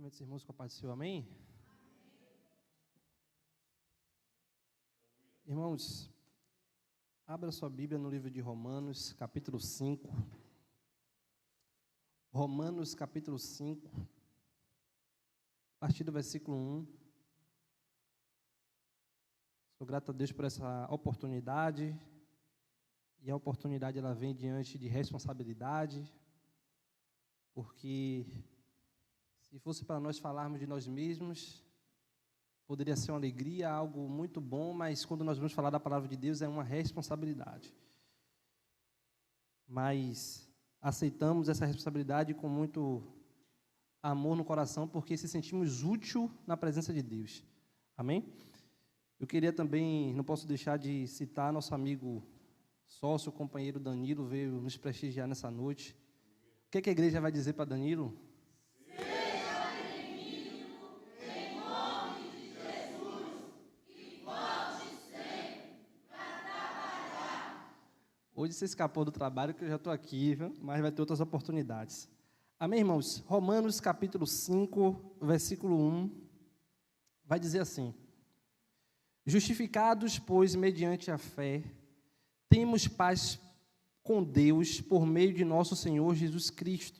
Cumprimento os irmãos com a paz do Senhor, amém? Irmãos, abra sua Bíblia no livro de Romanos, capítulo 5. Romanos, capítulo 5, a partir do versículo 1. Sou grato a Deus por essa oportunidade, e a oportunidade ela vem diante de responsabilidade, porque se fosse para nós falarmos de nós mesmos, poderia ser uma alegria, algo muito bom, mas quando nós vamos falar da palavra de Deus é uma responsabilidade. Mas aceitamos essa responsabilidade com muito amor no coração, porque se sentimos útil na presença de Deus. Amém? Eu queria também, não posso deixar de citar nosso amigo, sócio, companheiro Danilo, veio nos prestigiar nessa noite. O que a igreja vai dizer para Danilo? Hoje você escapou do trabalho, que eu já estou aqui, viu? Mas vai ter outras oportunidades. Amém, irmãos? Romanos, capítulo 5, versículo 1, vai dizer assim: justificados, pois, mediante a fé, temos paz com Deus por meio de nosso Senhor Jesus Cristo,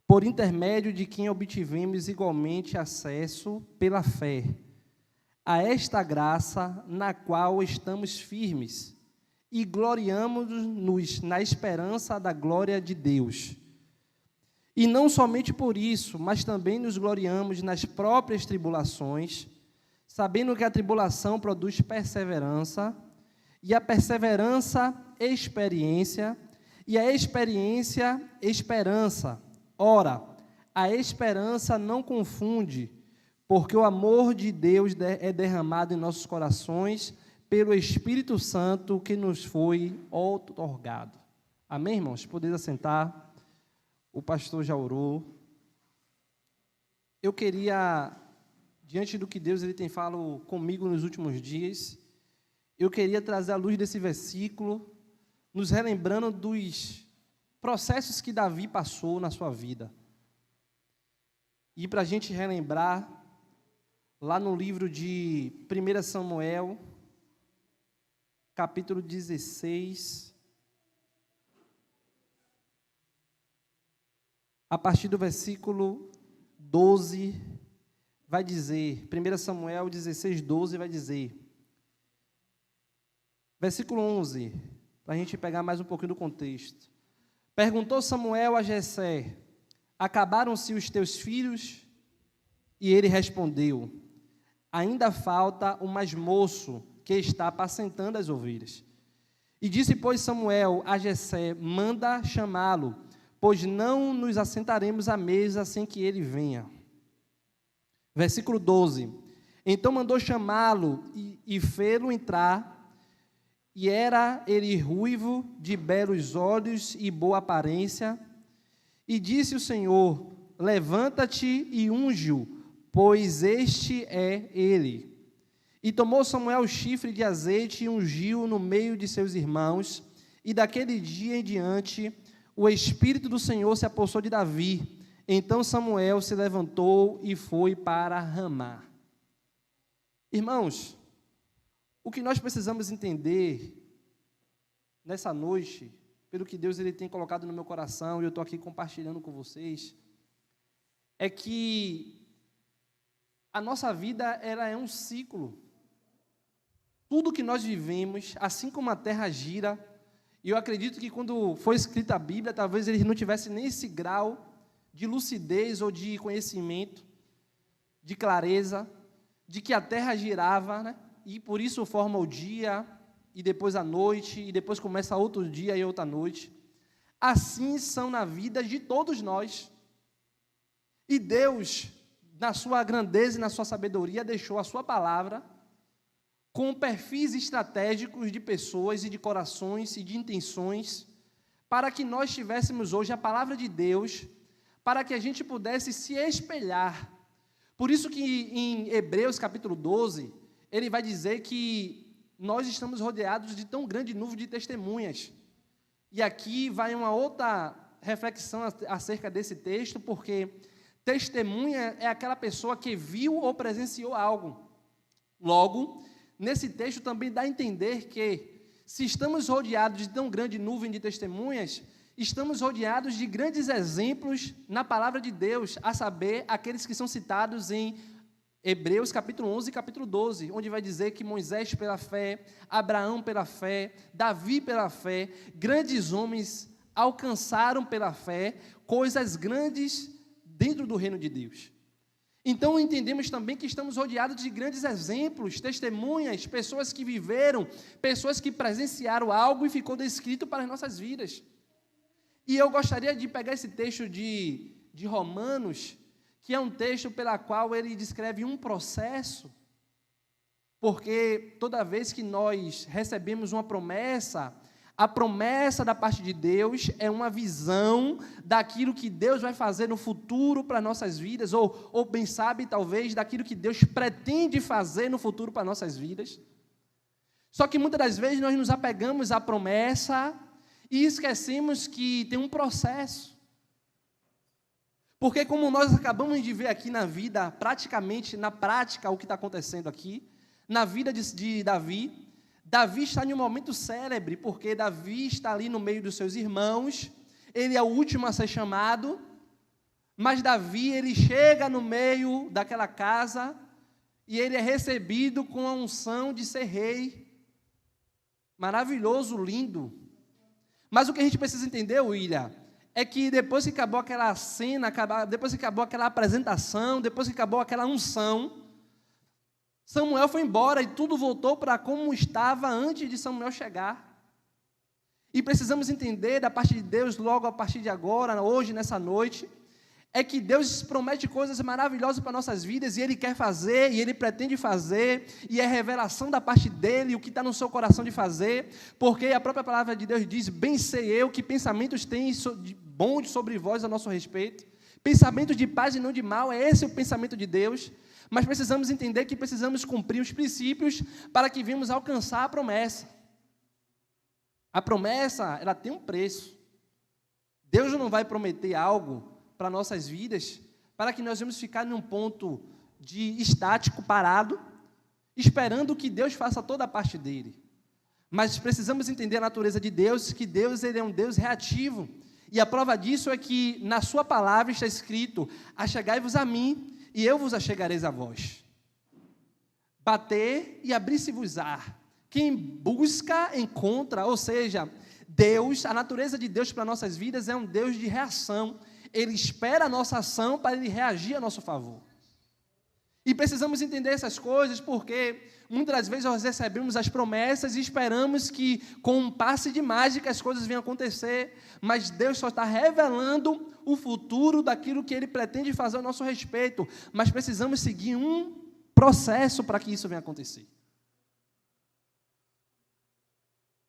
por intermédio de quem obtivemos igualmente acesso pela fé a esta graça na qual estamos firmes, e gloriamo-nos na esperança da glória de Deus. E não somente por isso, mas também nos gloriamos nas próprias tribulações, sabendo que a tribulação produz perseverança, e a perseverança, experiência, e a experiência, esperança. Ora, a esperança não confunde, porque o amor de Deus é derramado em nossos corações pelo Espírito Santo que nos foi outorgado. Amém, irmãos? Podeis assentar. O pastor já orou. Eu queria, diante do que Deus ele tem falado comigo nos últimos dias, eu queria trazer à luz desse versículo, nos relembrando dos processos que Davi passou na sua vida. E para a gente relembrar, lá no livro de 1 Samuel, capítulo 16, a partir do versículo 12, vai dizer, 1 Samuel 16, 12, vai dizer, versículo 11, para a gente pegar mais um pouquinho do contexto. Perguntou Samuel a Jessé: acabaram-se os teus filhos? E ele respondeu: ainda falta o mais moço, que está apacentando as ovelhas. E disse, pois, Samuel a Jessé: manda chamá-lo, pois não nos assentaremos à mesa sem que ele venha. Versículo 12. Então mandou chamá-lo e fê-lo entrar, e era ele ruivo, de belos olhos e boa aparência. E disse o Senhor: levanta-te e unge-o, pois este é ele. E tomou Samuel o chifre de azeite e ungiu no meio de seus irmãos, e daquele dia em diante o Espírito do Senhor se apossou de Davi. Então Samuel se levantou e foi para Ramá. Irmãos, o que nós precisamos entender nessa noite, pelo que Deus ele tem colocado no meu coração, e eu estou aqui compartilhando com vocês, é que a nossa vida ela é um ciclo. Tudo que nós vivemos, assim como a terra gira, e eu acredito que quando foi escrita a Bíblia, talvez eles não tivessem nem esse grau de lucidez ou de conhecimento, de clareza, de que a terra girava, né? E por isso forma o dia, e depois a noite, e depois começa outro dia e outra noite. Assim são na vida de todos nós. E Deus, na sua grandeza e na sua sabedoria, deixou a sua palavra com perfis estratégicos de pessoas e de corações e de intenções, para que nós tivéssemos hoje a palavra de Deus, para que a gente pudesse se espelhar. Por isso que em Hebreus capítulo 12, ele vai dizer que nós estamos rodeados de tão grande nuvem de testemunhas. E aqui vai uma outra reflexão acerca desse texto, porque Testemunha é aquela pessoa que viu ou presenciou algo. Logo, nesse texto também dá a entender que, se estamos rodeados de tão grande nuvem de testemunhas, estamos rodeados de grandes exemplos na palavra de Deus, a saber, aqueles que são citados em Hebreus capítulo 11 e capítulo 12, onde vai dizer que Moisés pela fé, Abraão pela fé, Davi pela fé, grandes homens alcançaram pela fé coisas grandes dentro do reino de Deus. Então entendemos também que estamos rodeados de grandes exemplos, testemunhas, pessoas que viveram, pessoas que presenciaram algo e ficou descrito para as nossas vidas. E eu gostaria de pegar esse texto de Romanos, que é um texto pela qual ele descreve um processo, porque toda vez que nós recebemos uma promessa, a promessa da parte de Deus é uma visão daquilo que Deus vai fazer no futuro para nossas vidas, ou bem sabe, talvez, daquilo que Deus pretende fazer no futuro para nossas vidas. Só que muitas das vezes nós nos apegamos à promessa e esquecemos que tem um processo. Porque como nós acabamos de ver aqui na vida, praticamente, na prática, o que está acontecendo aqui, na vida de Davi, Davi está em um momento célebre, porque Davi está ali no meio dos seus irmãos, ele é o último a ser chamado, mas Davi, ele chega no meio daquela casa, e ele é recebido com a unção de ser rei. Maravilhoso, lindo. Mas o que a gente precisa entender, William, é que depois que acabou aquela cena, depois que acabou aquela apresentação, depois que acabou aquela unção, Samuel foi embora e tudo voltou para como estava antes de Samuel chegar. E precisamos entender da parte de Deus, logo a partir de agora, hoje, nessa noite, é que Deus promete coisas maravilhosas para nossas vidas, e Ele quer fazer, e Ele pretende fazer, e é revelação da parte dEle, o que está no seu coração de fazer, porque a própria palavra de Deus diz: bem sei eu que pensamentos têm bons sobre vós a nosso respeito, pensamentos de paz e não de mal, é esse o pensamento de Deus. Mas precisamos entender que precisamos cumprir os princípios para que venhamos alcançar a promessa. A promessa, ela tem um preço. Deus não vai prometer algo para nossas vidas para que nós vamos ficar num ponto de estático, parado, esperando que Deus faça toda a parte dele. Mas precisamos entender a natureza de Deus, que Deus, ele é um Deus reativo. E a prova disso é que na sua palavra está escrito: achegai-vos a mim, e eu vos achegareis a vós. Bater e abrir-se-vos-á. Quem busca, encontra. Ou seja, Deus, a natureza de Deus para nossas vidas é um Deus de reação. Ele espera a nossa ação para Ele reagir a nosso favor. E precisamos entender essas coisas porque muitas das vezes nós recebemos as promessas e esperamos que com um passe de mágica as coisas venham acontecer, mas Deus só está revelando o futuro daquilo que Ele pretende fazer ao nosso respeito, mas precisamos seguir um processo para que isso venha acontecer.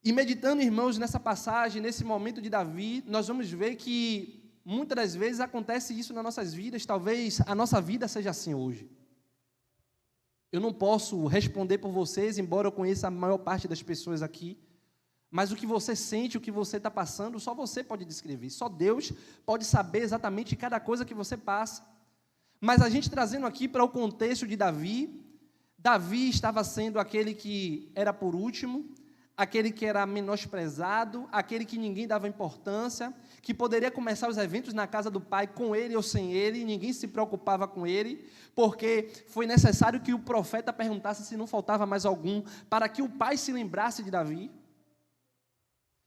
E meditando, irmãos, nessa passagem, nesse momento de Davi, nós vamos ver que muitas das vezes acontece isso nas nossas vidas, talvez a nossa vida seja assim hoje. Eu não posso responder por vocês, embora eu conheça a maior parte das pessoas aqui, mas o que você sente, o que você está passando, só você pode descrever, só Deus pode saber exatamente cada coisa que você passa. Mas a gente trazendo aqui para o contexto de Davi, Davi estava sendo aquele que era por último, aquele que era menosprezado, aquele que ninguém dava importância, que poderia começar os eventos na casa do pai com ele ou sem ele, e ninguém se preocupava com ele, porque foi necessário que o profeta perguntasse se não faltava mais algum, para que o pai se lembrasse de Davi.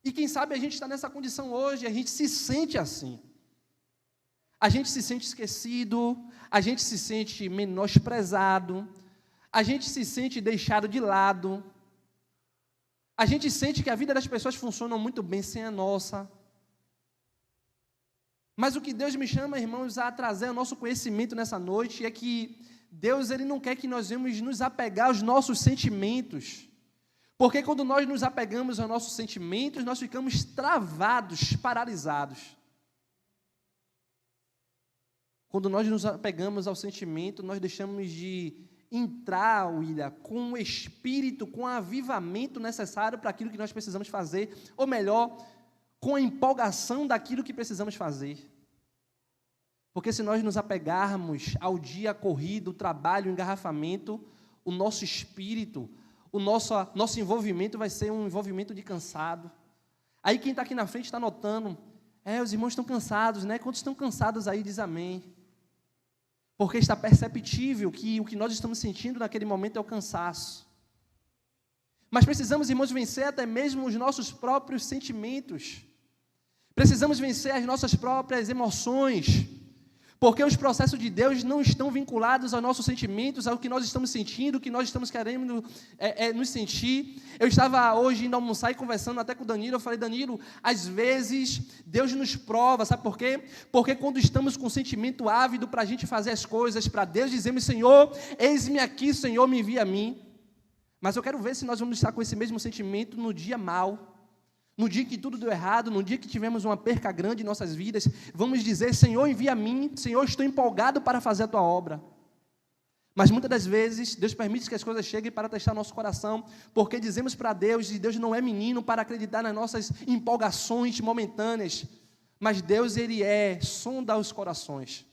E quem sabe a gente está nessa condição hoje, a gente se sente assim. A gente se sente esquecido, a gente se sente menosprezado, a gente se sente deixado de lado. A gente sente que a vida das pessoas funciona muito bem sem a nossa. Mas o que Deus me chama, irmãos, a trazer ao nosso conhecimento nessa noite é que Deus, Ele não quer que nós venhamos nos apegar aos nossos sentimentos. Porque quando nós nos apegamos aos nossos sentimentos, nós ficamos travados, paralisados. Quando nós nos apegamos ao sentimento, nós deixamos de entrar, William, com o espírito, com o avivamento necessário para aquilo que nós precisamos fazer, ou melhor, com a empolgação daquilo que precisamos fazer. Porque se nós nos apegarmos ao dia corrido, o trabalho, o engarrafamento, o nosso espírito, o nosso envolvimento vai ser um envolvimento de cansado. Aí quem está aqui na frente está notando, os irmãos estão cansados, né? Quantos estão cansados aí, diz amém. Porque está perceptível que o que nós estamos sentindo naquele momento é o cansaço. Mas precisamos, irmãos, vencer até mesmo os nossos próprios sentimentos. Precisamos vencer as nossas próprias emoções. Porque os processos de Deus não estão vinculados aos nossos sentimentos, ao que nós estamos sentindo, o que nós estamos querendo nos sentir. Eu estava hoje indo almoçar e conversando até com o Danilo, eu falei, Danilo, às vezes Deus nos prova, sabe por quê? Porque quando estamos com sentimento ávido para a gente fazer as coisas para Deus, dizemos, Senhor, eis-me aqui, Senhor, me envia a mim. Mas eu quero ver se nós vamos estar com esse mesmo sentimento no dia mau. No dia que tudo deu errado, no dia que tivemos uma perca grande em nossas vidas, vamos dizer, Senhor, envia a mim, Senhor, estou empolgado para fazer a Tua obra. Mas muitas das vezes, Deus permite que as coisas cheguem para testar nosso coração, porque dizemos para Deus, e Deus não é menino para acreditar nas nossas empolgações momentâneas, mas Deus, Ele sonda os corações.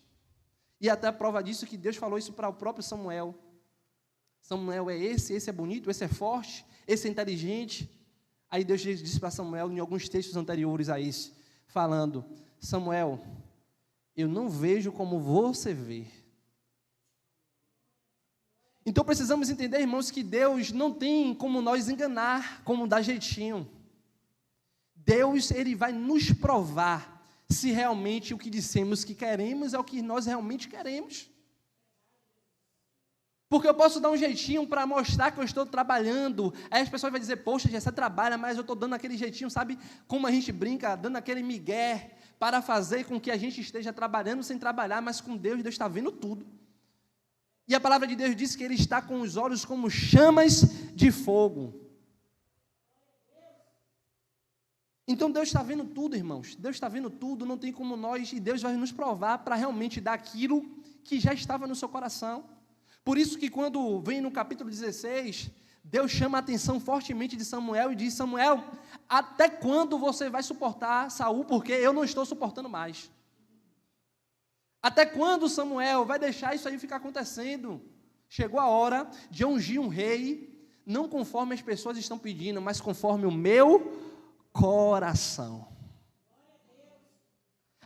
E até a prova disso que Deus falou isso para o próprio Samuel. Samuel é esse é bonito, esse é forte, esse é inteligente. Aí Deus disse para Samuel, em alguns textos anteriores a esse, falando, Samuel, eu não vejo como você vê. Então precisamos entender, irmãos, que Deus não tem como nós enganar, como dar jeitinho. Deus, Ele vai nos provar se realmente o que dissemos que queremos é o que nós realmente queremos. Porque eu posso dar um jeitinho para mostrar que eu estou trabalhando. Aí as pessoas vão dizer, poxa, você trabalha, mas eu estou dando aquele jeitinho, sabe como a gente brinca, dando aquele migué para fazer com que a gente esteja trabalhando sem trabalhar, mas com Deus, Deus está vendo tudo. E a palavra de Deus diz que Ele está com os olhos como chamas de fogo. Então Deus está vendo tudo, irmãos. Deus está vendo tudo, não tem como nós, e Deus vai nos provar para realmente dar aquilo que já estava no seu coração. Por isso que quando vem no capítulo 16, Deus chama a atenção fortemente de Samuel e diz, Samuel, até quando você vai suportar Saul, porque eu não estou suportando mais? Até quando, Samuel, vai deixar isso aí ficar acontecendo? Chegou a hora de ungir um rei, não conforme as pessoas estão pedindo, mas conforme o meu coração.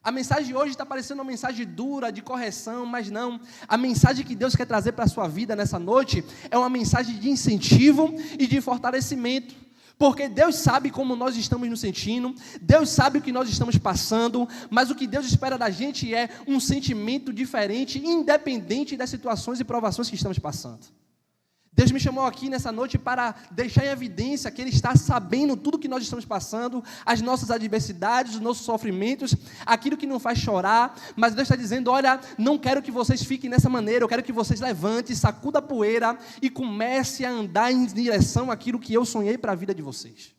A mensagem de hoje está parecendo uma mensagem dura, de correção, mas não. A mensagem que Deus quer trazer para a sua vida nessa noite é uma mensagem de incentivo e de fortalecimento. Porque Deus sabe como nós estamos nos sentindo, Deus sabe o que nós estamos passando, mas o que Deus espera da gente é um sentimento diferente, independente das situações e provações que estamos passando. Deus me chamou aqui nessa noite para deixar em evidência que Ele está sabendo tudo que nós estamos passando, as nossas adversidades, os nossos sofrimentos, aquilo que não faz chorar, mas Deus está dizendo, olha, não quero que vocês fiquem nessa maneira, eu quero que vocês levantem, sacuda a poeira e comece a andar em direção àquilo que eu sonhei para a vida de vocês.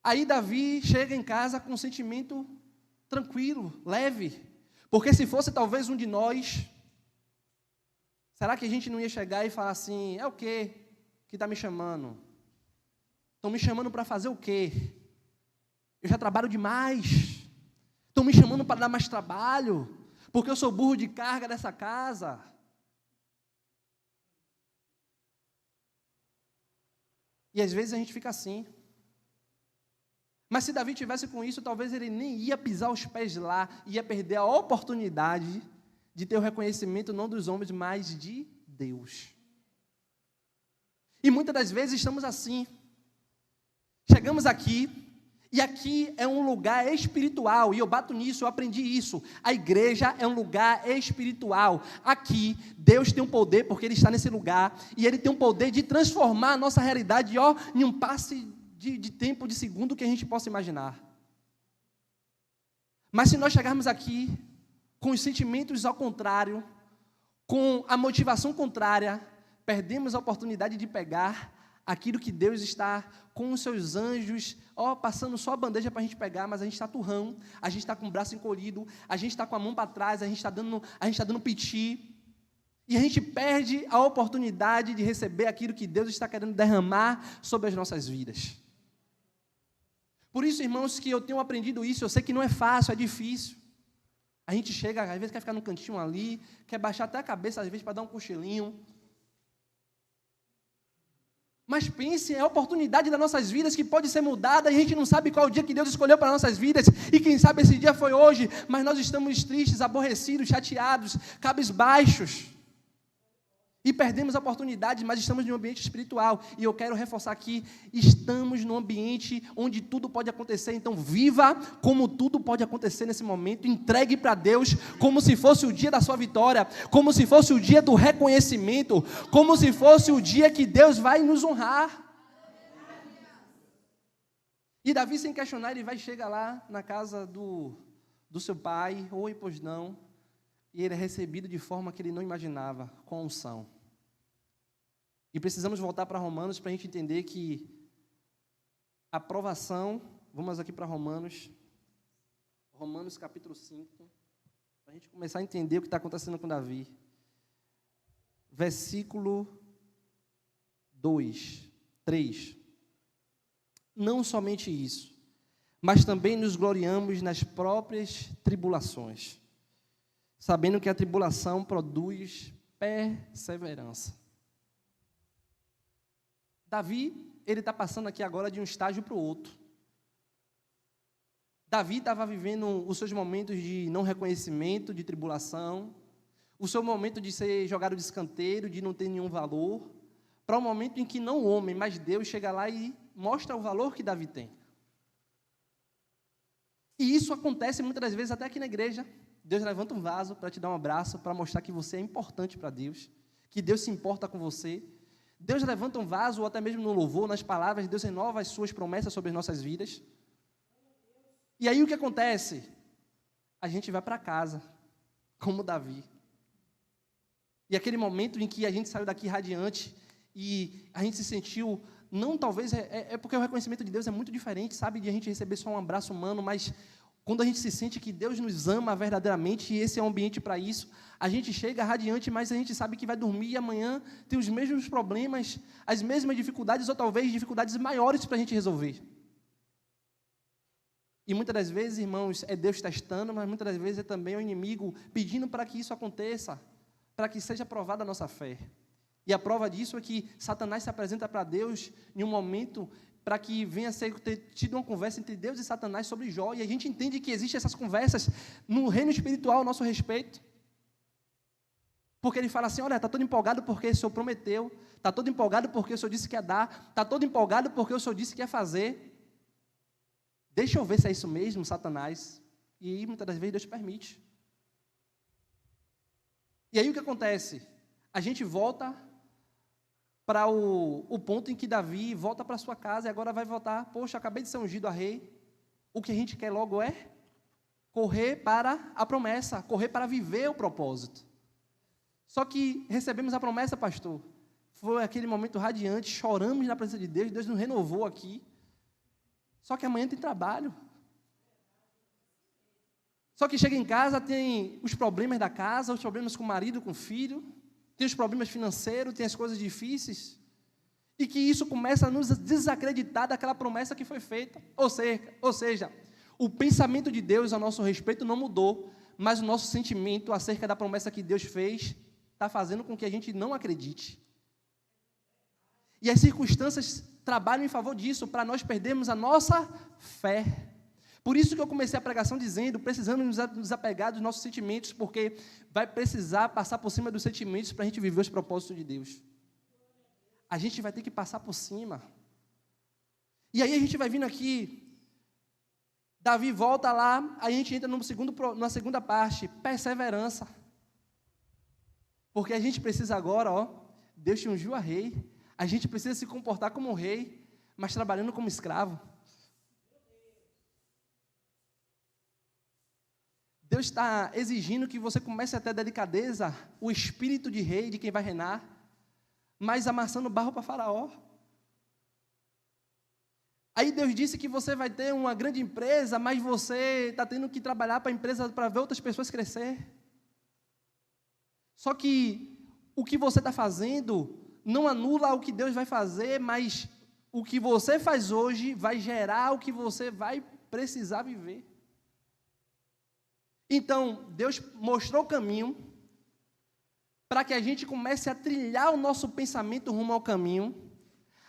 Aí Davi chega em casa com um sentimento tranquilo, leve, porque se fosse talvez um de nós, será que a gente não ia chegar e falar assim, é o quê que está me chamando? Estão me chamando para fazer o quê? Eu já trabalho demais. Estão me chamando para dar mais trabalho, porque eu sou burro de carga dessa casa. E às vezes a gente fica assim. Mas se Davi tivesse com isso, talvez ele nem ia pisar os pés lá, ia perder a oportunidade de ter o reconhecimento não dos homens, mas de Deus. E muitas das vezes estamos assim. Chegamos aqui, e aqui é um lugar espiritual, e eu bato nisso, eu aprendi isso. A igreja é um lugar espiritual. Aqui, Deus tem um poder, porque Ele está nesse lugar, e Ele tem um poder de transformar a nossa realidade, em um passe de tempo, de segundo, que a gente possa imaginar. Mas se nós chegarmos aqui com os sentimentos ao contrário, com a motivação contrária, perdemos a oportunidade de pegar aquilo que Deus está com os seus anjos, passando só a bandeja para a gente pegar, mas a gente está turrão, a gente está com o braço encolhido, a gente está com a mão para trás, a gente está dando piti, e a gente perde a oportunidade de receber aquilo que Deus está querendo derramar sobre as nossas vidas. Por isso, irmãos, que eu tenho aprendido isso, eu sei que não é fácil, é difícil. A gente chega, às vezes quer ficar no cantinho ali, quer baixar até a cabeça, às vezes, para dar um cochilinho. Mas pense, é a oportunidade das nossas vidas que pode ser mudada, e a gente não sabe qual o dia que Deus escolheu para nossas vidas, e quem sabe esse dia foi hoje, mas nós estamos tristes, aborrecidos, chateados, cabisbaixos, e perdemos a oportunidade, mas estamos em um ambiente espiritual, e eu quero reforçar aqui, estamos num ambiente onde tudo pode acontecer, então viva como tudo pode acontecer nesse momento, entregue para Deus, como se fosse o dia da sua vitória, como se fosse o dia do reconhecimento, como se fosse o dia que Deus vai nos honrar. E Davi, sem questionar, ele vai chegar lá na casa do seu pai, oi, pois não, e ele é recebido de forma que ele não imaginava, com unção. E precisamos voltar para Romanos para a gente entender que a provação, vamos aqui para Romanos capítulo 5, para a gente começar a entender o que está acontecendo com Davi. Versículo 3. Não somente isso, mas também nos gloriamos nas próprias tribulações, sabendo que a tribulação produz perseverança. Davi, ele está passando aqui agora de um estágio para o outro. Davi estava vivendo os seus momentos de não reconhecimento, de tribulação, o seu momento de ser jogado de escanteio, de não ter nenhum valor, para um momento em que não o homem, mas Deus chega lá e mostra o valor que Davi tem. E isso acontece muitas das vezes até aqui na igreja. Deus levanta um vaso para te dar um abraço, para mostrar que você é importante para Deus, que Deus se importa com você. Deus levanta um vaso, ou até mesmo no louvor, nas palavras, Deus renova as suas promessas sobre as nossas vidas. E aí o que acontece? A gente vai para casa, como Davi. E aquele momento em que a gente saiu daqui radiante, e a gente se sentiu, não talvez, é porque o reconhecimento de Deus é muito diferente, sabe, de a gente receber só um abraço humano, mas quando a gente se sente que Deus nos ama verdadeiramente, e esse é o ambiente para isso, a gente chega radiante, mas a gente sabe que vai dormir e amanhã tem os mesmos problemas, as mesmas dificuldades, ou talvez dificuldades maiores para a gente resolver. E muitas das vezes, irmãos, é Deus testando, mas muitas das vezes é também o inimigo pedindo para que isso aconteça, para que seja provada a nossa fé. E a prova disso é que Satanás se apresenta para Deus em um momento para que venha a ter tido uma conversa entre Deus e Satanás sobre Jó, e a gente entende que existem essas conversas no reino espiritual a nosso respeito, porque ele fala assim, olha, está todo empolgado porque o Senhor prometeu, está todo empolgado porque o Senhor disse que ia dar, está todo empolgado porque o Senhor disse que ia fazer, deixa eu ver se é isso mesmo, Satanás, e aí muitas das vezes Deus permite. E aí o que acontece? A gente volta para o ponto em que Davi volta para sua casa e agora vai voltar, poxa, acabei de ser ungido a rei, o que a gente quer logo é correr para a promessa, correr para viver o propósito. Só que recebemos a promessa, pastor, foi aquele momento radiante, choramos na presença de Deus, Deus nos renovou aqui, só que amanhã tem trabalho. Só que chega em casa, tem os problemas da casa, os problemas com o marido, com o filho, tem os problemas financeiros, tem as coisas difíceis, e que isso começa a nos desacreditar daquela promessa que foi feita. Ou seja, o pensamento de Deus a nosso respeito não mudou, mas o nosso sentimento acerca da promessa que Deus fez está fazendo com que a gente não acredite. E as circunstâncias trabalham em favor disso, para nós perdermos a nossa fé. Por isso que eu comecei a pregação dizendo, precisamos nos apegar dos nossos sentimentos, porque vai precisar passar por cima dos sentimentos para a gente viver os propósitos de Deus. A gente vai ter que passar por cima. E aí a gente vai vindo aqui, Davi volta lá, aí a gente entra na segunda parte, perseverança. Porque a gente precisa agora, Deus te ungiu a rei, a gente precisa se comportar como um rei, mas trabalhando como escravo. Deus está exigindo que você comece a ter delicadeza, o espírito de rei, de quem vai reinar, mas amassando barro para Faraó. Aí Deus disse que você vai ter uma grande empresa, mas você está tendo que trabalhar para a empresa para ver outras pessoas crescer. Só que o que você está fazendo não anula o que Deus vai fazer, mas o que você faz hoje vai gerar o que você vai precisar viver. Então, Deus mostrou o caminho para que a gente comece a trilhar o nosso pensamento rumo ao caminho.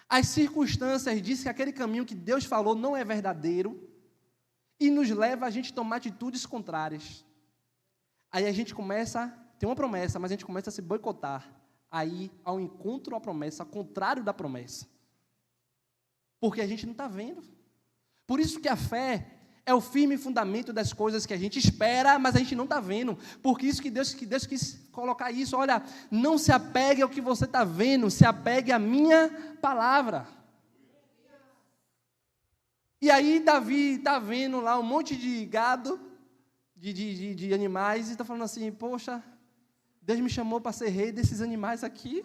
As circunstâncias dizem que aquele caminho que Deus falou não é verdadeiro e nos leva a gente tomar atitudes contrárias. Aí a gente começa, tem uma promessa, mas a gente começa a se boicotar, aí ao encontro à promessa, ao contrário da promessa. Porque a gente não está vendo. Por isso que a fé é o firme fundamento das coisas que a gente espera, mas a gente não está vendo. Porque isso que Deus quis colocar isso. Olha, não se apegue ao que você está vendo, se apegue à minha palavra. E aí Davi está vendo lá um monte de gado, de animais, e está falando assim, poxa, Deus me chamou para ser rei desses animais aqui.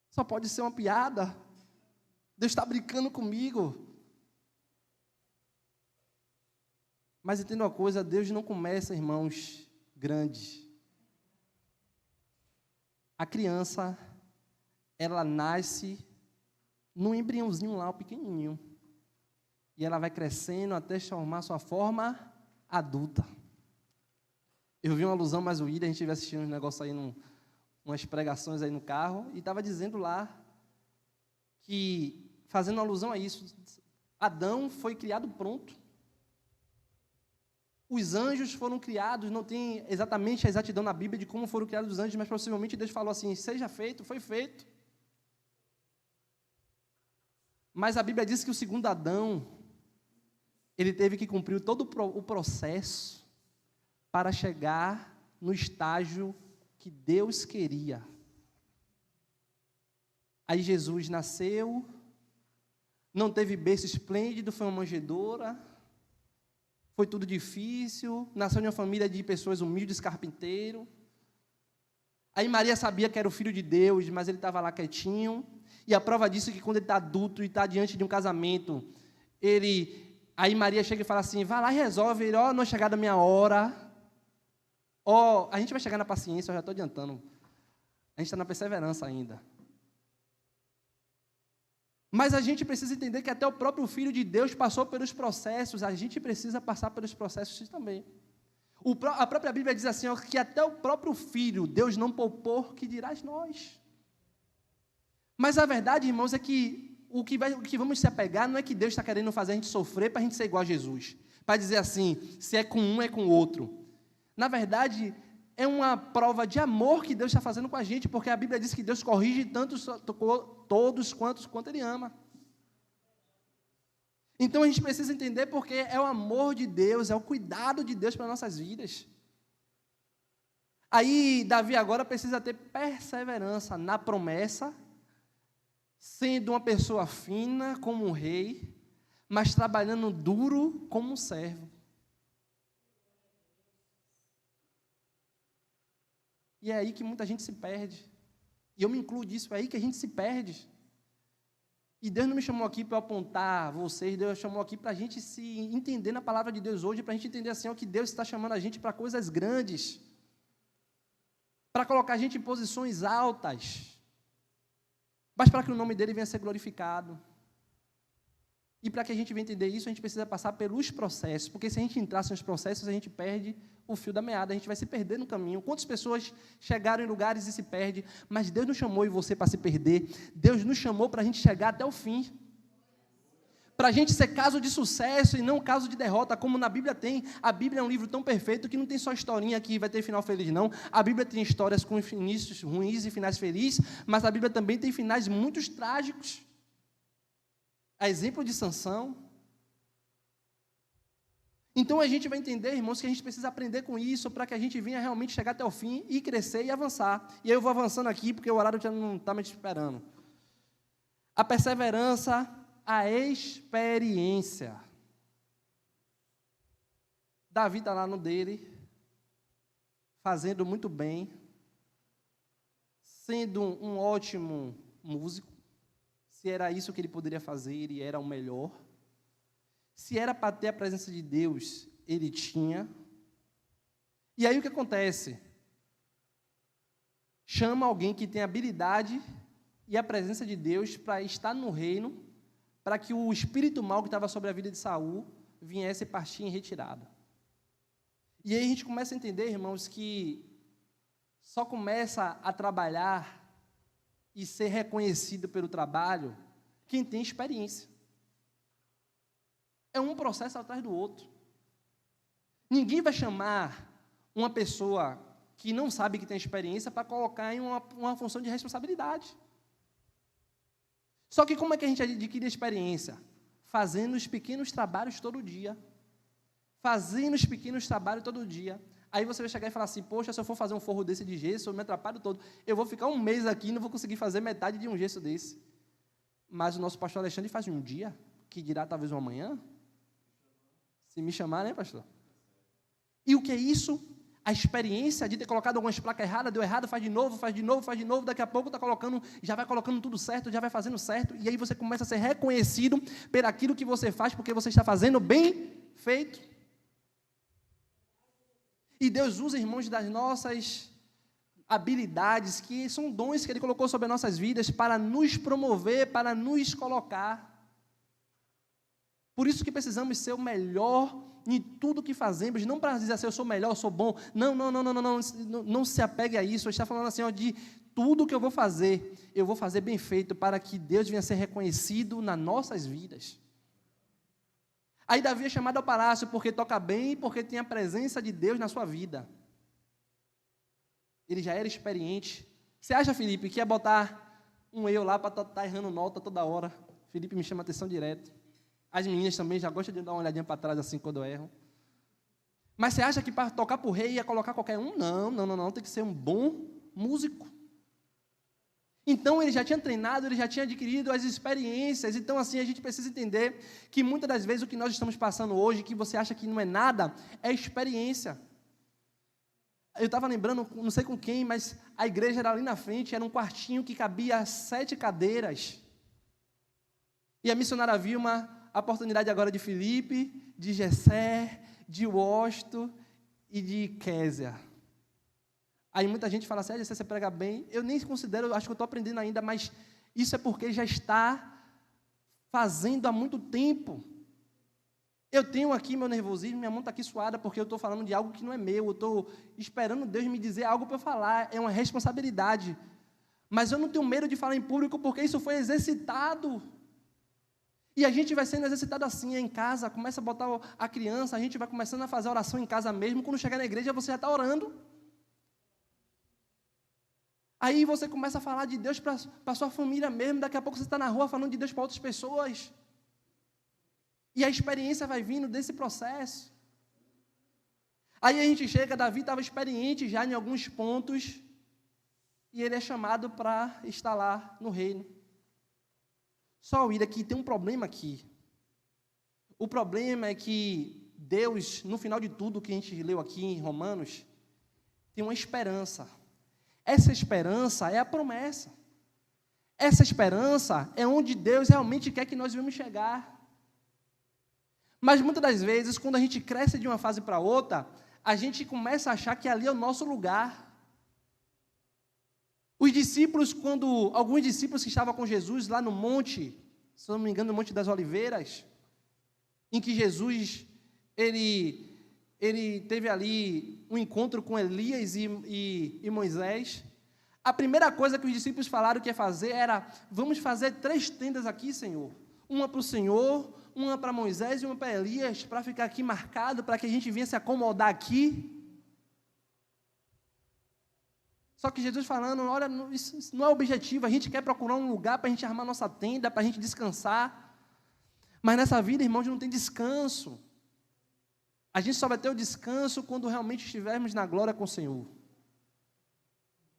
Só pode ser uma piada. Deus está brincando comigo. Mas entenda uma coisa, Deus não começa, irmãos, grande. A criança, ela nasce num embriãozinho lá, pequenininho. E ela vai crescendo até formar sua forma adulta. Eu vi uma alusão mais o William, a gente veio assistindo uns negócios aí, umas pregações aí no carro, e estava dizendo lá que, fazendo alusão a isso, Adão foi criado pronto. Os anjos foram criados, não tem exatamente a exatidão na Bíblia de como foram criados os anjos, mas possivelmente Deus falou assim, seja feito, foi feito. Mas a Bíblia diz que o segundo Adão, ele teve que cumprir todo o processo para chegar no estágio que Deus queria. Aí Jesus nasceu, não teve berço esplêndido, foi uma manjedoura, foi tudo difícil, nasceu em uma família de pessoas humildes, carpinteiro. Aí Maria sabia que era o filho de Deus, mas ele estava lá quietinho. E a prova disso é que quando ele está adulto e está diante de um casamento, aí Maria chega e fala assim, vai lá e resolve, ele, não é chegada a minha hora. A gente vai chegar na paciência, eu já estou adiantando. A gente está na perseverança ainda. Mas a gente precisa entender que até o próprio Filho de Deus passou pelos processos, a gente precisa passar pelos processos também. A própria Bíblia diz assim, que até o próprio Filho, Deus não poupou, que dirás nós. Mas a verdade, irmãos, é que o que vamos se apegar não é que Deus está querendo fazer a gente sofrer para a gente ser igual a Jesus. Para dizer assim, se é com um, é com o outro. Na verdade, é uma prova de amor que Deus está fazendo com a gente, porque a Bíblia diz que Deus corrige todos quanto Ele ama. Então a gente precisa entender porque é o amor de Deus, é o cuidado de Deus para nossas vidas. Aí Davi agora precisa ter perseverança na promessa, sendo uma pessoa fina como um rei, mas trabalhando duro como um servo. E é aí que muita gente se perde. E eu me incluo disso, é aí que a gente se perde. E Deus não me chamou aqui para apontar vocês, Deus chamou aqui para a gente se entender na palavra de Deus hoje, para a gente entender assim, que Deus está chamando a gente para coisas grandes, para colocar a gente em posições altas, mas para que o nome dele venha a ser glorificado. E para que a gente venha entender isso, a gente precisa passar pelos processos, porque se a gente entrasse nos processos, a gente perde o fio da meada, a gente vai se perder no caminho. Quantas pessoas chegaram em lugares e se perdem, mas Deus não chamou eu e você para se perder, Deus nos chamou para a gente chegar até o fim, para a gente ser caso de sucesso e não caso de derrota, como na Bíblia tem. A Bíblia é um livro tão perfeito que não tem só historinha que vai ter final feliz, não. A Bíblia tem histórias com inícios ruins e finais felizes, mas a Bíblia também tem finais muito trágicos. A exemplo de Sansão. Então a gente vai entender, irmãos, que a gente precisa aprender com isso para que a gente venha realmente chegar até o fim e crescer e avançar. E aí eu vou avançando aqui porque o horário já não está me esperando. A perseverança, a experiência. Davi está lá no dele, fazendo muito bem, sendo um ótimo músico. Se era isso que ele poderia fazer, ele era o melhor. Se era para ter a presença de Deus, ele tinha. E aí o que acontece? chama alguém que tem habilidade e a presença de Deus para estar no reino, para que o espírito mau que estava sobre a vida de Saul viesse partir em retirada. E aí a gente começa a entender, irmãos, que só começa a trabalhar e ser reconhecido pelo trabalho quem tem experiência. É um processo atrás do outro. Ninguém vai chamar uma pessoa que não sabe que tem experiência para colocar em uma função de responsabilidade. Só que como é que a gente adquire experiência? Fazendo os pequenos trabalhos todo dia. Fazendo os pequenos trabalhos todo dia. Aí você vai chegar e falar assim, poxa, se eu for fazer um forro desse de gesso, eu me atrapalho todo. Eu vou ficar um mês aqui e não vou conseguir fazer metade de um gesso desse. Mas o nosso pastor Alexandre faz um dia, que dirá talvez uma manhã. Se me chamar, né, pastor? E o que é isso? A experiência de ter colocado algumas placas erradas, deu errado, faz de novo, daqui a pouco está colocando, já vai colocando tudo certo, já vai fazendo certo, e aí você começa a ser reconhecido por aquilo que você faz, porque você está fazendo bem feito. E Deus usa, irmãos, das nossas habilidades, que são dons que Ele colocou sobre as nossas vidas, para nos promover, para nos colocar. Por isso que precisamos ser o melhor em tudo que fazemos, não para dizer assim, eu sou melhor, eu sou bom. Não se apegue a isso. Eu estou falando assim, de tudo que eu vou fazer bem feito, para que Deus venha a ser reconhecido nas nossas vidas. Aí Davi é chamado ao palácio porque toca bem e porque tem a presença de Deus na sua vida. Ele já era experiente. Você acha, Felipe, que ia botar um eu lá para estar errando nota toda hora? Felipe me chama a atenção direto. As meninas também já gostam de dar uma olhadinha para trás assim quando erram. Mas você acha que para tocar para o rei ia colocar qualquer um? Não. Tem que ser um bom músico. Então, ele já tinha treinado, ele já tinha adquirido as experiências. Então, assim, a gente precisa entender que muitas das vezes o que nós estamos passando hoje, que você acha que não é nada, é experiência. Eu estava lembrando, não sei com quem, mas a igreja era ali na frente, era um quartinho que cabia 7 cadeiras. E a missionária viu a oportunidade agora de Felipe, de Gessé, de Washington e de Késia. Aí muita gente fala assim, você prega bem. Eu nem considero, acho que eu estou aprendendo ainda, mas isso é porque já está fazendo há muito tempo. Eu tenho aqui meu nervosismo, minha mão está aqui suada, porque eu estou falando de algo que não é meu, eu estou esperando Deus me dizer algo para eu falar, é uma responsabilidade. Mas eu não tenho medo de falar em público, porque isso foi exercitado. E a gente vai sendo exercitado assim, em casa, começa a botar a criança, a gente vai começando a fazer oração em casa mesmo, quando chegar na igreja você já está orando. Aí você começa a falar de Deus para a sua família mesmo, daqui a pouco você está na rua falando de Deus para outras pessoas. E a experiência vai vindo desse processo. Aí a gente chega, Davi estava experiente já em alguns pontos, e ele é chamado para estar lá no reino. Só ouvir aqui, tem um problema aqui. O problema é que Deus, no final de tudo que a gente leu aqui em Romanos, tem uma esperança. Essa esperança é a promessa. Essa esperança é onde Deus realmente quer que nós venhamos chegar. Mas muitas das vezes, quando a gente cresce de uma fase para outra, a gente começa a achar que ali é o nosso lugar. Os discípulos, alguns discípulos que estavam com Jesus lá no monte, se não me engano, no Monte das Oliveiras, em que Jesus, ele teve ali um encontro com Elias e Moisés, a primeira coisa que os discípulos falaram que ia fazer era, vamos fazer 3 tendas aqui, Senhor. Uma para o Senhor, uma para Moisés e uma para Elias, para ficar aqui marcado, para que a gente venha se acomodar aqui. Só que Jesus falando, olha, isso não é objetivo, a gente quer procurar um lugar para a gente armar nossa tenda, para a gente descansar. Mas nessa vida, irmãos, não tem descanso. A gente só vai ter o descanso quando realmente estivermos na glória com o Senhor.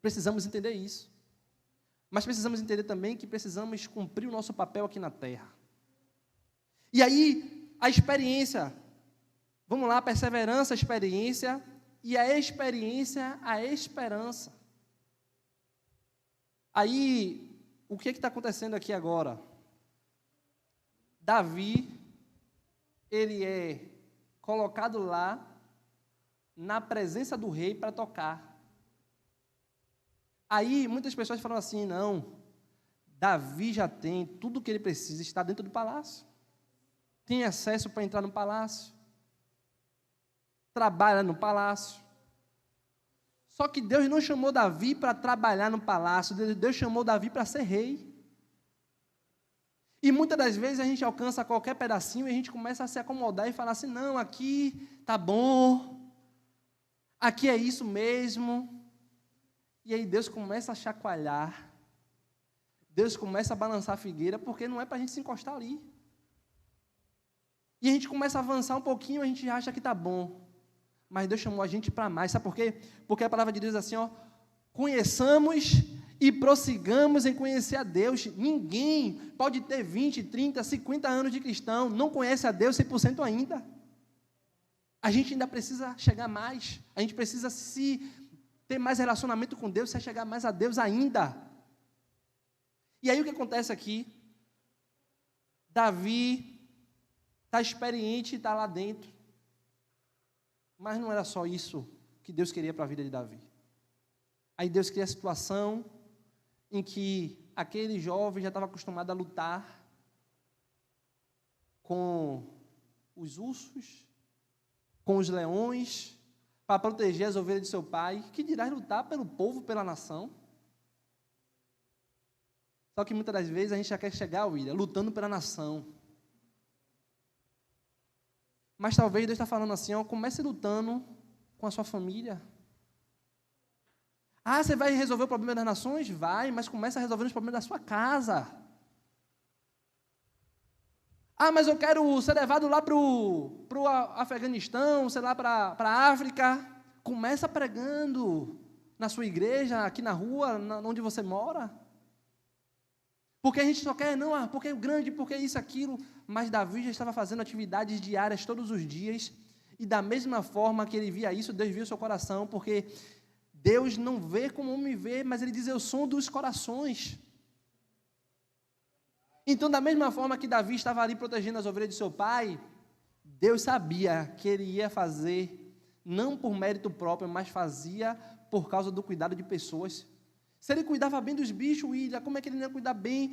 Precisamos entender isso. Mas precisamos entender também que precisamos cumprir o nosso papel aqui na terra. E aí, a experiência, vamos lá, perseverança, experiência, e a experiência, a esperança. Aí, o que está acontecendo aqui agora? Davi, ele é colocado lá, na presença do rei para tocar. Aí muitas pessoas falam assim, não, Davi já tem tudo o que ele precisa, está dentro do palácio. Tem acesso para entrar no palácio. Trabalha no palácio. Só que Deus não chamou Davi para trabalhar no palácio, Deus chamou Davi para ser rei. E muitas das vezes a gente alcança qualquer pedacinho e a gente começa a se acomodar e falar assim, não, aqui tá bom, aqui é isso mesmo. E aí Deus começa a chacoalhar, Deus começa a balançar a figueira, porque não é para a gente se encostar ali. E a gente começa a avançar um pouquinho, a gente acha que tá bom. Mas Deus chamou a gente para mais, sabe por quê? Porque a palavra de Deus é assim, ó, conheçamos e prossigamos em conhecer a Deus. Ninguém pode ter 20, 30, 50 anos de cristão, não conhece a Deus 100% ainda. A gente ainda precisa chegar mais, a gente precisa ter mais relacionamento com Deus, se chegar mais a Deus ainda. E aí o que acontece aqui? Davi está experiente e está lá dentro. Mas não era só isso que Deus queria para a vida de Davi. Aí Deus cria a situação em que aquele jovem já estava acostumado a lutar com os ursos, com os leões, para proteger as ovelhas de seu pai, que dirá lutar pelo povo, pela nação. Só que muitas das vezes a gente já quer chegar, William, lutando pela nação. Mas talvez Deus está falando assim, ó, comece lutando com a sua família. Ah, você vai resolver o problema das nações? Vai, mas comece a resolver os problemas da sua casa. Ah, mas eu quero ser levado lá para o Afeganistão, sei lá, para a África. Começa pregando na sua igreja, aqui na rua, onde você mora. Porque a gente só quer, não, porque é grande, porque é isso, aquilo. Mas Davi já estava fazendo atividades diárias todos os dias. E da mesma forma que ele via isso, Deus via o seu coração. Porque Deus não vê como o homem vê, mas ele diz, eu sou dos corações. Então, da mesma forma que Davi estava ali protegendo as ovelhas de seu pai, Deus sabia que ele ia fazer, não por mérito próprio, mas fazia por causa do cuidado de pessoas. Se ele cuidava bem dos bichos, William, como é que ele não ia cuidar bem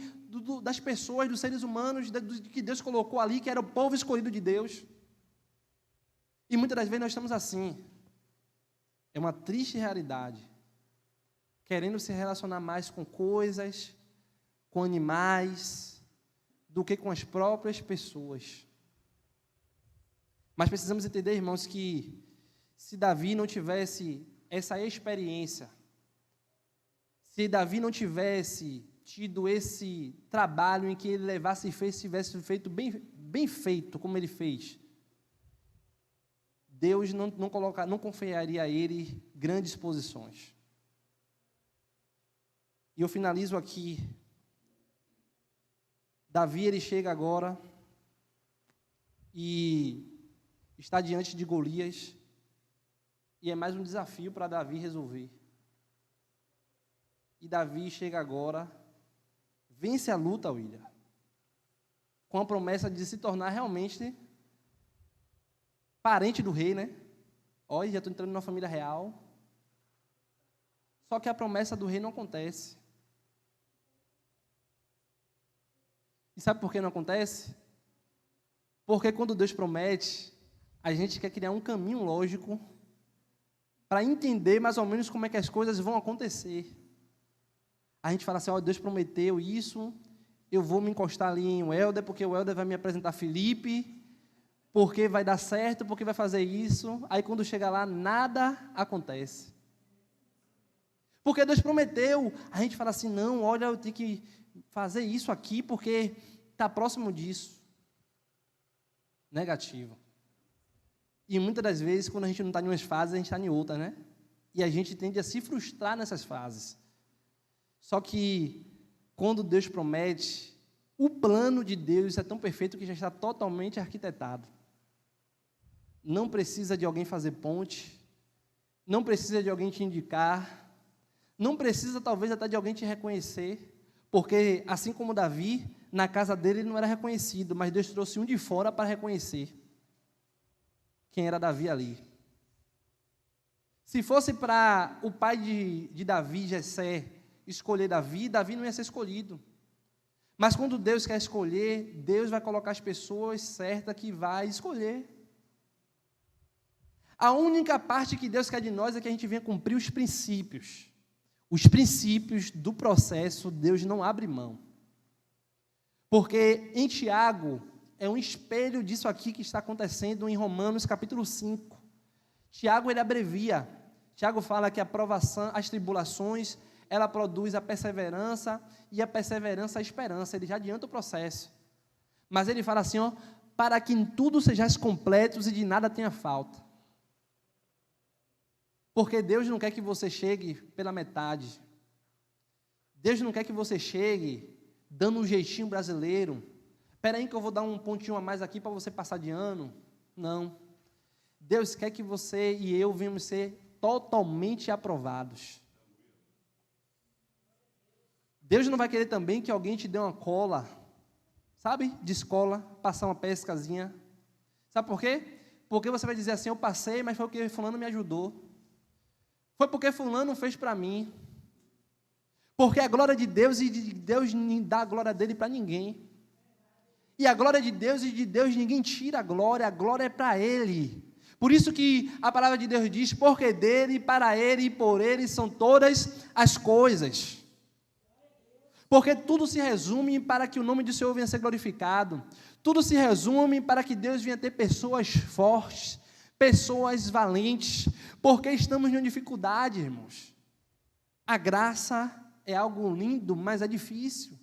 das pessoas, dos seres humanos, que Deus colocou ali, que era o povo escolhido de Deus? E muitas das vezes nós estamos assim. É uma triste realidade. Querendo se relacionar mais com coisas, com animais, do que com as próprias pessoas. Mas precisamos entender, irmãos, que se Davi não tivesse essa experiência, se Davi não tivesse tido esse trabalho em que ele levasse e tivesse feito bem feito, como ele fez, Deus não confiaria a ele grandes posições. E eu finalizo aqui. Davi, ele chega agora e está diante de Golias, e é mais um desafio para Davi resolver. E Davi chega agora, vence a luta, William, com a promessa de se tornar realmente parente do rei, né? Olha, já estou entrando numa família real. Só que a promessa do rei não acontece. E sabe por que não acontece? Porque quando Deus promete, a gente quer criar um caminho lógico para entender mais ou menos como é que as coisas vão acontecer. A gente fala assim, ó, Deus prometeu isso, eu vou me encostar ali em Welder, porque o Welder vai me apresentar Felipe, porque vai dar certo, porque vai fazer isso. Aí quando chega lá, nada acontece. Porque Deus prometeu, a gente fala assim, não, olha, eu tenho que fazer isso aqui, porque está próximo disso. Negativo. E muitas das vezes, quando a gente não está em umas fases, a gente está em outra, né? E a gente tende a se frustrar nessas fases. Só que, quando Deus promete, o plano de Deus é tão perfeito que já está totalmente arquitetado. Não precisa de alguém fazer ponte, não precisa de alguém te indicar, não precisa talvez até de alguém te reconhecer, porque assim como Davi, na casa dele ele não era reconhecido, mas Deus trouxe um de fora para reconhecer quem era Davi ali. Se fosse para o pai de Davi, Jessé, escolher Davi, Davi não ia ser escolhido. Mas quando Deus quer escolher, Deus vai colocar as pessoas certas que vai escolher. A única parte que Deus quer de nós é que a gente venha cumprir os princípios. Os princípios do processo, Deus não abre mão. Porque em Tiago, é um espelho disso aqui que está acontecendo em Romanos capítulo 5. Tiago, ele abrevia. Tiago fala que a provação, as tribulações, ela produz a perseverança, e a perseverança a esperança. Ele já adianta o processo. Mas ele fala assim, ó, para que em tudo sejais completos e de nada tenha falta. Porque Deus não quer que você chegue pela metade. Deus não quer que você chegue dando um jeitinho brasileiro. Espera aí que eu vou dar um pontinho a mais aqui para você passar de ano. Não. Deus quer que você e eu venhamos ser totalmente aprovados. Deus não vai querer também que alguém te dê uma cola, sabe, de escola, passar uma pescazinha. Sabe por quê? Porque você vai dizer assim, eu passei, mas foi porque fulano me ajudou. Foi porque fulano fez para mim. Porque a glória de Deus, e de Deus não dá a glória dele para ninguém. E a glória de Deus, e de Deus ninguém tira a glória é para Ele. Por isso que a palavra de Deus diz, porque dele, para Ele e por Ele são todas as coisas. Porque tudo se resume para que o nome do Senhor venha a ser glorificado. Tudo se resume para que Deus venha ter pessoas fortes, pessoas valentes, porque estamos em uma dificuldade, irmãos. A graça é algo lindo, mas é difícil.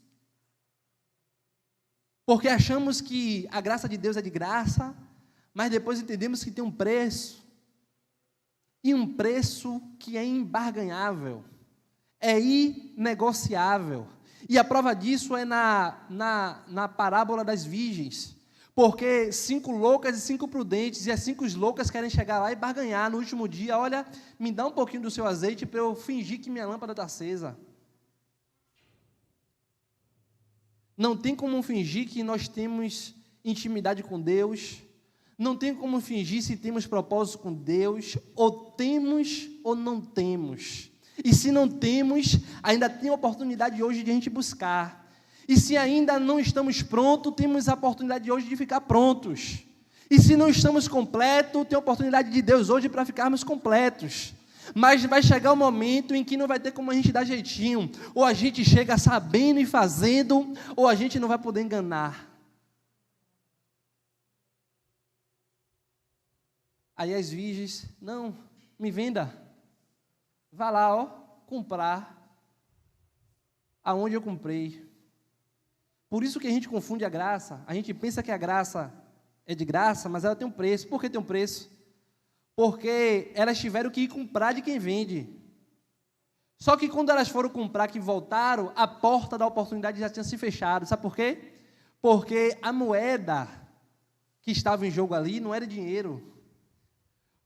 Porque achamos que a graça de Deus é de graça, mas depois entendemos que tem um preço. E um preço que é imbarganhável, é inegociável. E a prova disso é na parábola das virgens. Porque 5 loucas e 5 prudentes, e as 5 loucas querem chegar lá e barganhar no último dia, olha, me dá um pouquinho do seu azeite para eu fingir que minha lâmpada está acesa. Não tem como fingir que nós temos intimidade com Deus, não tem como fingir se temos propósito com Deus, ou temos ou não temos. E se não temos, ainda tem a oportunidade hoje de a gente buscar. E se ainda não estamos prontos, temos a oportunidade hoje de ficar prontos. E se não estamos completos, tem a oportunidade de Deus hoje para ficarmos completos. Mas vai chegar um momento em que não vai ter como a gente dar jeitinho. Ou a gente chega sabendo e fazendo, ou a gente não vai poder enganar. Aí as virgens, não, me venda. Vá lá, ó, comprar aonde eu comprei. Por isso que a gente confunde a graça. A gente pensa que a graça é de graça, mas ela tem um preço. Por que tem um preço? Porque elas tiveram que ir comprar de quem vende. Só que quando elas foram comprar, que voltaram, a porta da oportunidade já tinha se fechado. Sabe por quê? Porque a moeda que estava em jogo ali não era dinheiro.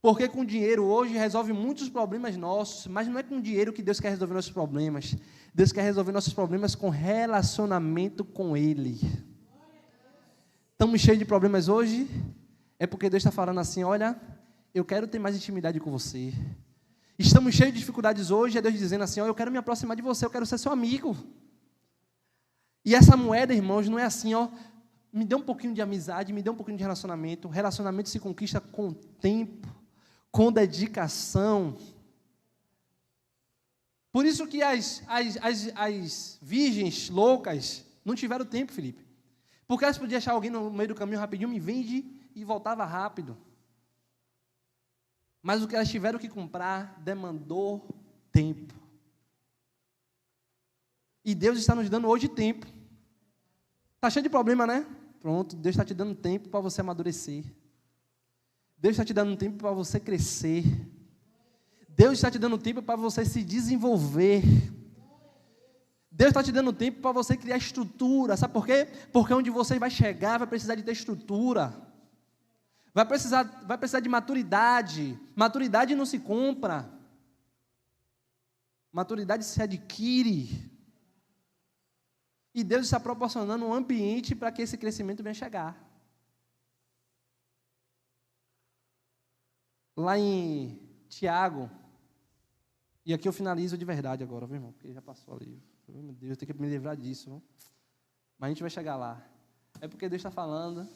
Porque com dinheiro hoje resolve muitos problemas nossos, mas não é com dinheiro que Deus quer resolver nossos problemas. Deus quer resolver nossos problemas com relacionamento com Ele. Estamos cheios de problemas hoje, é porque Deus está falando assim, olha, eu quero ter mais intimidade com você. Estamos cheios de dificuldades hoje, é Deus dizendo assim, olha, eu quero me aproximar de você, eu quero ser seu amigo. E essa moeda, irmãos, não é assim, ó, me dê um pouquinho de amizade, me dê um pouquinho de relacionamento. Relacionamento se conquista com tempo, com dedicação. Por isso que as virgens loucas não tiveram tempo, Felipe. Porque elas podiam achar alguém no meio do caminho rapidinho, me vende e voltava rápido. Mas o que elas tiveram que comprar demandou tempo. E Deus está nos dando hoje tempo. Está cheio de problema, né? Pronto, Deus está te dando tempo para você amadurecer. Deus está te dando tempo para você crescer. Deus está te dando tempo para você se desenvolver. Deus está te dando tempo para você criar estrutura. Sabe por quê? Porque onde você vai chegar vai precisar de ter estrutura. Vai precisar de maturidade. Maturidade não se compra. Maturidade se adquire. E Deus está proporcionando um ambiente para que esse crescimento venha chegar. Lá em Tiago, E aqui eu finalizo de verdade agora, viu, irmão? Porque já passou ali. Meu Deus, eu tenho que me livrar disso. Viu? Mas a gente vai chegar lá. É porque Deus está falando.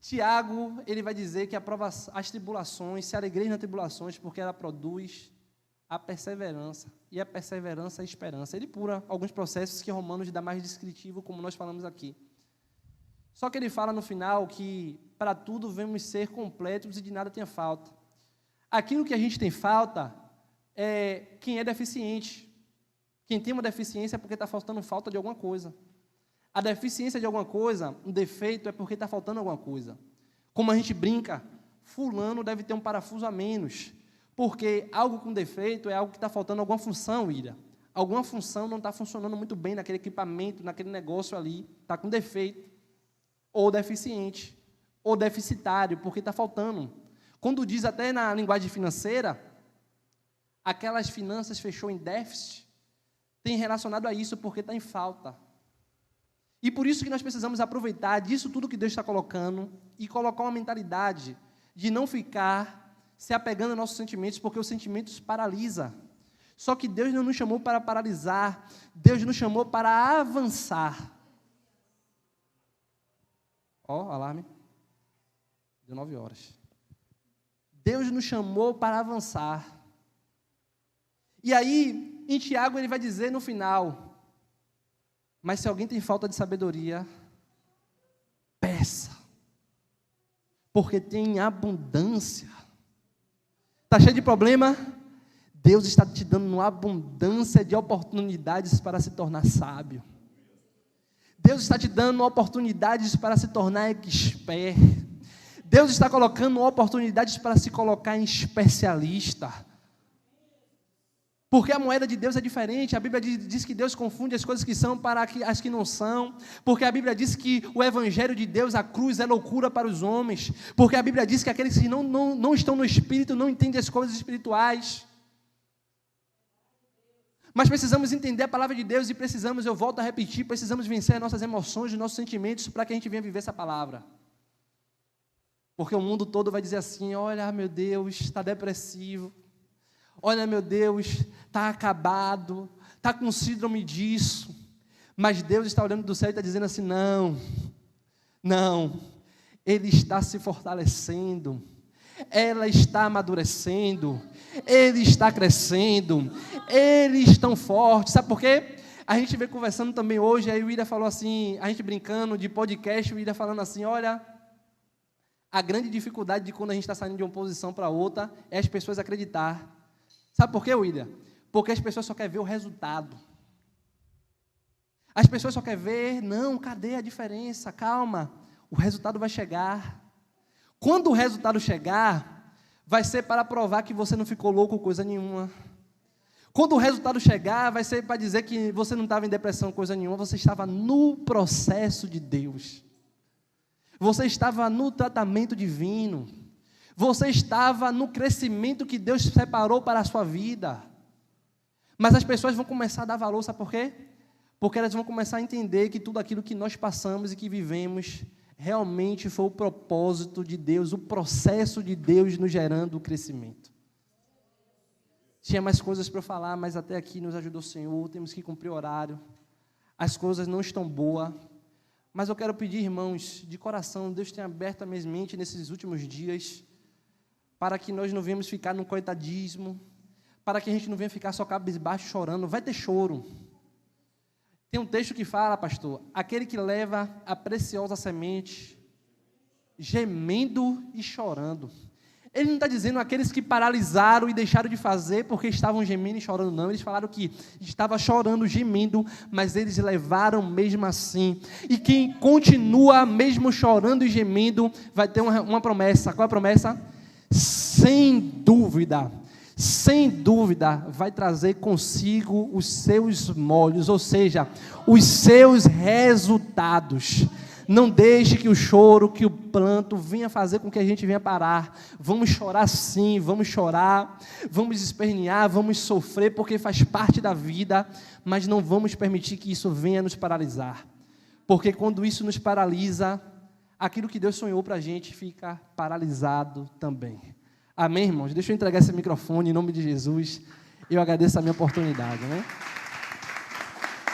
Tiago, ele vai dizer que as tribulações, se alegreis nas tribulações, porque ela produz a perseverança. E a perseverança é a esperança. Ele pura alguns processos que Romanos dá mais descritivo, como nós falamos aqui. Só que ele fala no final que para tudo devemos ser completos e de nada tenha falta. Aquilo que a gente tem falta é quem é deficiente. Quem tem uma deficiência é porque está faltando falta de alguma coisa. A deficiência de alguma coisa, um defeito, é porque está faltando alguma coisa. Como a gente brinca, fulano deve ter um parafuso a menos, porque algo com defeito é algo que está faltando alguma função, Ira. Alguma função não está funcionando muito bem naquele equipamento, naquele negócio ali, está com defeito, ou deficiente, ou deficitário, porque está faltando. Quando diz até na linguagem financeira, aquelas finanças fechou em déficit, tem relacionado a isso porque está em falta. E por isso que nós precisamos aproveitar disso tudo que Deus está colocando e colocar uma mentalidade de não ficar se apegando aos nossos sentimentos, porque os sentimentos paralisam. Só que Deus não nos chamou para paralisar, Deus nos chamou para avançar. Ó, alarme. Deu 9 horas. Deus nos chamou para avançar. E aí, em Tiago, ele vai dizer no final: mas se alguém tem falta de sabedoria, peça, porque tem abundância. Está cheio de problema? Deus está te dando uma abundância de oportunidades para se tornar sábio. Deus está te dando oportunidades para se tornar expert. Deus está colocando oportunidades para se colocar em especialista. Porque a moeda de Deus é diferente. A Bíblia diz que Deus confunde as coisas que são para as que não são. Porque a Bíblia diz que o Evangelho de Deus, a cruz, é loucura para os homens. Porque a Bíblia diz que aqueles que não estão no Espírito não entendem as coisas espirituais. Mas precisamos entender a palavra de Deus e precisamos, eu volto a repetir, precisamos vencer as nossas emoções, os nossos sentimentos para que a gente venha viver essa palavra. Porque o mundo todo vai dizer assim: olha, meu Deus, está depressivo. Olha, meu Deus, está acabado, está com síndrome disso. Mas Deus está olhando do céu e está dizendo assim: não, Ele está se fortalecendo, ela está amadurecendo, ele está crescendo, eles estão fortes. Sabe por quê? A gente veio conversando também hoje, aí o Ida falou assim, a gente brincando de podcast, o Ida falando assim: olha, a grande dificuldade de quando a gente está saindo de uma posição para outra é as pessoas acreditar. Sabe por quê, William? Porque as pessoas só querem ver o resultado. As pessoas só querem ver, não, cadê a diferença? Calma, o resultado vai chegar. Quando o resultado chegar, vai ser para provar que você não ficou louco com coisa nenhuma. Quando o resultado chegar, vai ser para dizer que você não estava em depressão com coisa nenhuma, você estava no processo de Deus. Você estava no tratamento divino. Você estava no crescimento que Deus separou para a sua vida. Mas as pessoas vão começar a dar valor, sabe por quê? Porque elas vão começar a entender que tudo aquilo que nós passamos e que vivemos realmente foi o propósito de Deus, o processo de Deus nos gerando o crescimento. Tinha mais coisas para eu falar, mas até aqui nos ajudou o Senhor, temos que cumprir o horário. As coisas não estão boas. Mas eu quero pedir, irmãos, de coração, Deus tenha aberto a minha mente nesses últimos dias, para que nós não venhamos ficar no coitadismo, para que a gente não venha ficar só cabisbaixo chorando. Vai ter choro. Tem um texto que fala, pastor, aquele que leva a preciosa semente, gemendo e chorando. Ele não está dizendo aqueles que paralisaram e deixaram de fazer porque estavam gemendo e chorando, não. Eles falaram que estava chorando, gemendo, mas eles levaram mesmo assim. E quem continua mesmo chorando e gemendo, vai ter uma promessa. Qual é a promessa? Sem dúvida, vai trazer consigo os seus molhos, ou seja, os seus resultados. Não deixe que o choro, que o pranto venha fazer com que a gente venha parar. Vamos chorar sim, vamos chorar, vamos espernear, vamos sofrer, porque faz parte da vida, mas não vamos permitir que isso venha nos paralisar. Porque quando isso nos paralisa, aquilo que Deus sonhou para a gente fica paralisado também. Amém, irmãos? Deixa eu entregar esse microfone em nome de Jesus. Eu agradeço a minha oportunidade, né?